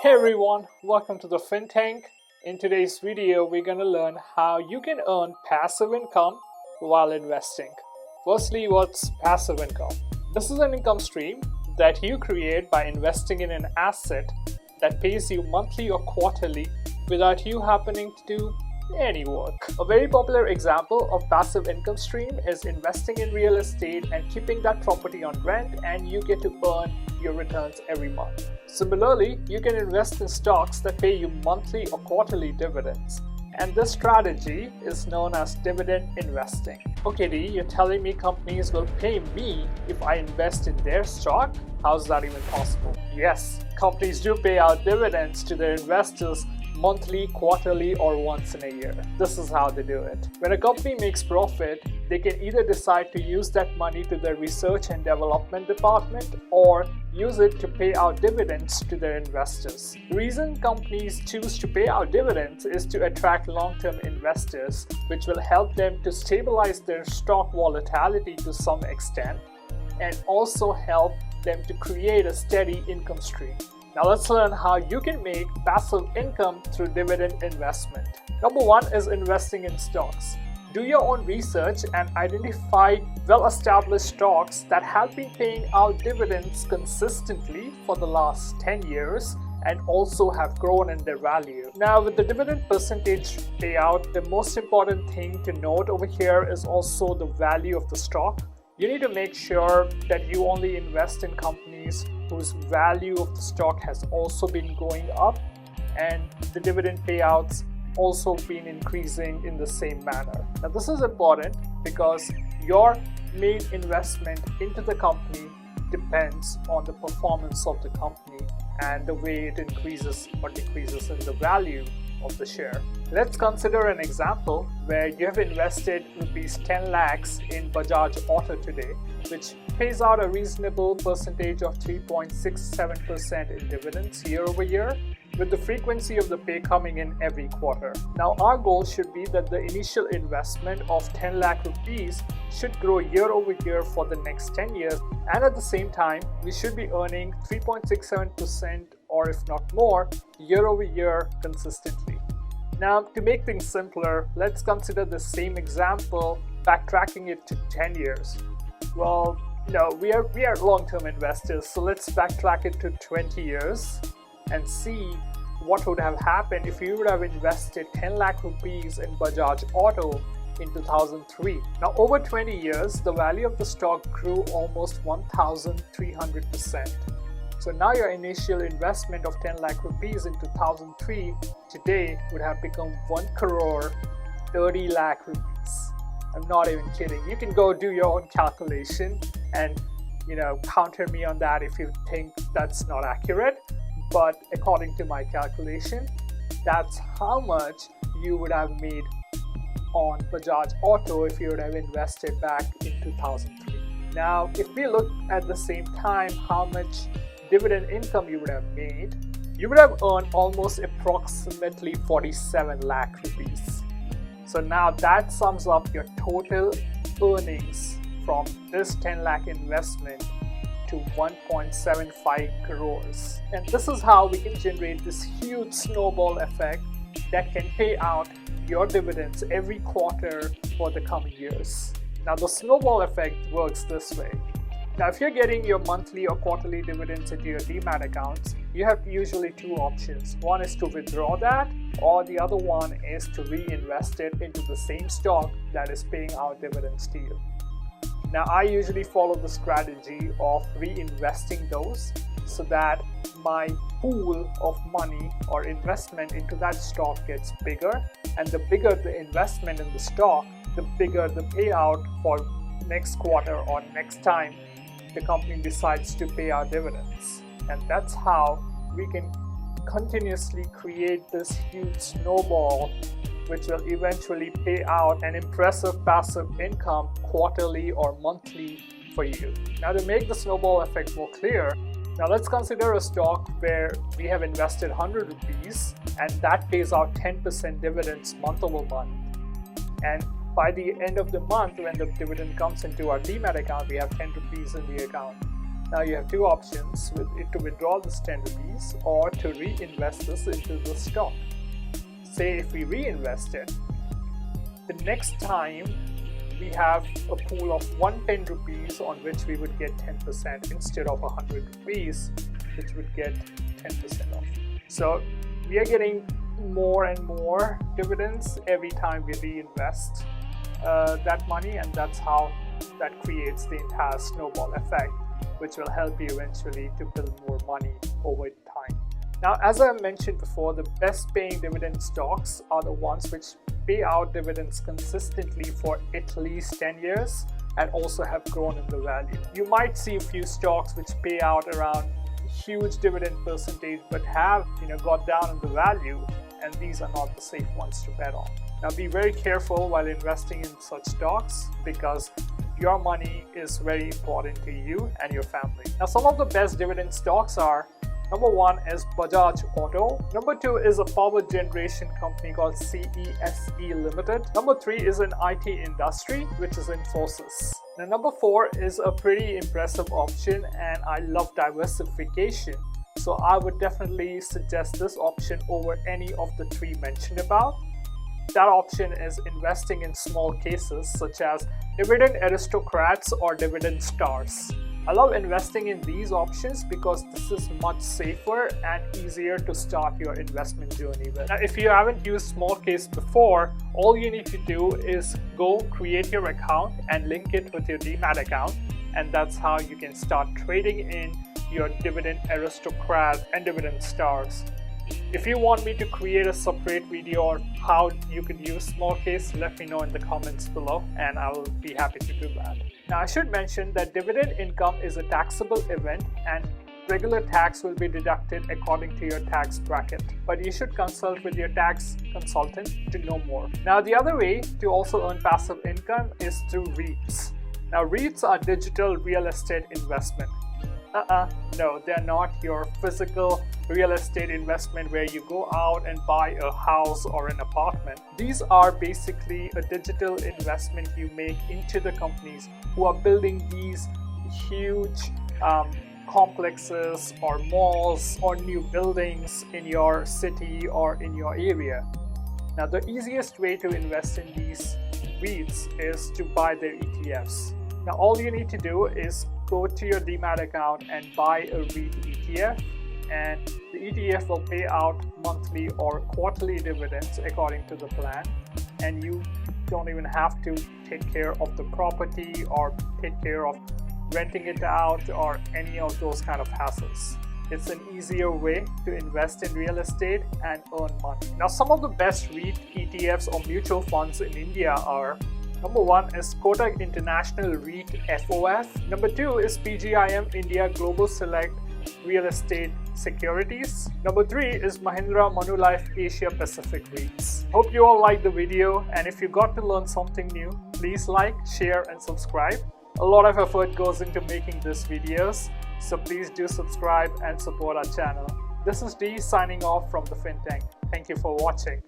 Hey everyone, welcome to the FinTank. In today's video, we're going to learn how you can earn passive income while investing. Firstly, what's passive income? This is an income stream that you create by investing in an asset that pays you monthly or quarterly without you happening to do any work. A very popular example of passive income stream is investing in real estate and keeping that property on rent, and you get to earn your returns every month. Similarly, you can invest in stocks that pay you monthly or quarterly dividends, and this strategy is known as dividend investing. Okay D, you're telling me companies will pay me if I invest in their stock? How's that even possible? Yes, companies do pay out dividends to their investors monthly, quarterly, or once in a year. This is how they do it. When a company makes profit, they can either decide to use that money to their research and development department or use it to pay out dividends to their investors. The reason companies choose to pay out dividends is to attract long-term investors, which will help them to stabilize their stock volatility to some extent and also help them to create a steady income stream. Now let's learn how you can make passive income through dividend investment. Number one is investing in stocks. Do your own research and identify well-established stocks that have been paying out dividends consistently for the last 10 years and also have grown in their value. Now with the dividend percentage payout, the most important thing to note over here is also the value of the stock. You need to make sure that you only invest in companies whose value of the stock has also been going up and the dividend payouts also been increasing in the same manner. Now this is important because your main investment into the company depends on the performance of the company and the way it increases or decreases in the value of the share. Let's consider an example where you have invested rupees 10 lakhs in Bajaj Auto today, which pays out a reasonable percentage of 3.67% in dividends year over year, with the frequency of the pay coming in every quarter. Now our goal should be that the initial investment of 10 lakh rupees should grow year over year for the next 10 years, and at the same time we should be earning 3.67% or if not more year over year consistently. Now to make things simpler, let's consider the same example, backtracking it to 10 years. Well, no, we are long-term investors, so let's backtrack it to 20 years and see what would have happened if you would have invested 10 lakh rupees in Bajaj Auto in 2003. Now over 20 years, the value of the stock grew almost 1,300%. So now your initial investment of 10 lakh rupees in 2003 today would have become 1 crore 30 lakh rupees. I'm not even kidding. You can go do your own calculation and counter me on that if you think that's not accurate. But according to my calculation, that's how much you would have made on Bajaj Auto if you would have invested back in 2003. Now, if we look at the same time how much dividend income you would have made, you would have earned almost approximately 47 lakh rupees. So now that sums up your total earnings from this 10 lakh investment to 1.75 crores. And this is how we can generate this huge snowball effect that can pay out your dividends every quarter for the coming years. Now the snowball effect works this way. Now if you're getting your monthly or quarterly dividends into your demat accounts, you have usually two options. One is to withdraw that, or the other one is to reinvest it into the same stock that is paying out dividends to you. Now I usually follow the strategy of reinvesting those so that my pool of money or investment into that stock gets bigger, and the bigger the investment in the stock, the bigger the payout for next quarter or next time the company decides to pay our dividends. And that's how we can continuously create this huge snowball which will eventually pay out an impressive passive income quarterly or monthly for you. Now to make the snowball effect more clear, now let's consider a stock where we have invested 100 rupees and that pays out 10% dividends month over month. And by the end of the month, when the dividend comes into our demat account, we have 10 rupees in the account. Now you have two options, to withdraw this 10 rupees or to reinvest this into the stock. Say if we reinvest it, the next time we have a pool of 110 rupees on which we would get 10% instead of 100 rupees, which would get 10% off. So we are getting more and more dividends every time we reinvest that money, and that's how that creates the entire snowball effect, which will help you eventually to build more money over time. Now, as I mentioned before, the best paying dividend stocks are the ones which pay out dividends consistently for at least 10 years and also have grown in the value. You might see a few stocks which pay out around huge dividend percentage but have got down in the value, and these are not the safe ones to bet on. Now be very careful while investing in such stocks because your money is very important to you and your family. Now some of the best dividend stocks are: number 1 is Bajaj Auto. Number 2 is a power generation company called CESE Limited. Number 3 is an IT industry, which is Infosys. Now number 4 is a pretty impressive option, and I love diversification. So I would definitely suggest this option over any of the 3 mentioned above. That option is investing in small cases such as dividend aristocrats or dividend stars. I love investing in these options because this is much safer and easier to start your investment journey with. Now, if you haven't used small case before, all you need to do is go create your account and link it with your Demat account, and that's how you can start trading in your dividend aristocrat and dividend stars. If you want me to create a separate video on how you could use small case, let me know in the comments below and I will be happy to do that. Now I should mention that dividend income is a taxable event and regular tax will be deducted according to your tax bracket, but you should consult with your tax consultant to know more. Now the other way to also earn passive income is through REITs. Now REITs are digital real estate investment. No, they're not your physical real estate investment where you go out and buy a house or an apartment. These are basically a digital investment you make into the companies who are building these huge complexes or malls or new buildings in your city or in your area. Now the easiest way to invest in these REITs is to buy their ETFs. Now all you need to do is go to your Demat account and buy a REIT ETF, and the ETF will pay out monthly or quarterly dividends according to the plan, and you don't even have to take care of the property or take care of renting it out or any of those kind of hassles. It's an easier way to invest in real estate and earn money. Now some of the best REIT ETFs or mutual funds in India are: number 1 is Kotak International REIT FOF. Number 2 is PGIM India Global Select Real Estate Securities. Number 3 is Mahindra Manulife Asia Pacific REITs. Hope you all liked the video, and if you got to learn something new, please like, share and subscribe. A lot of effort goes into making these videos, so please do subscribe and support our channel. This is D signing off from the FinTech. Thank you for watching.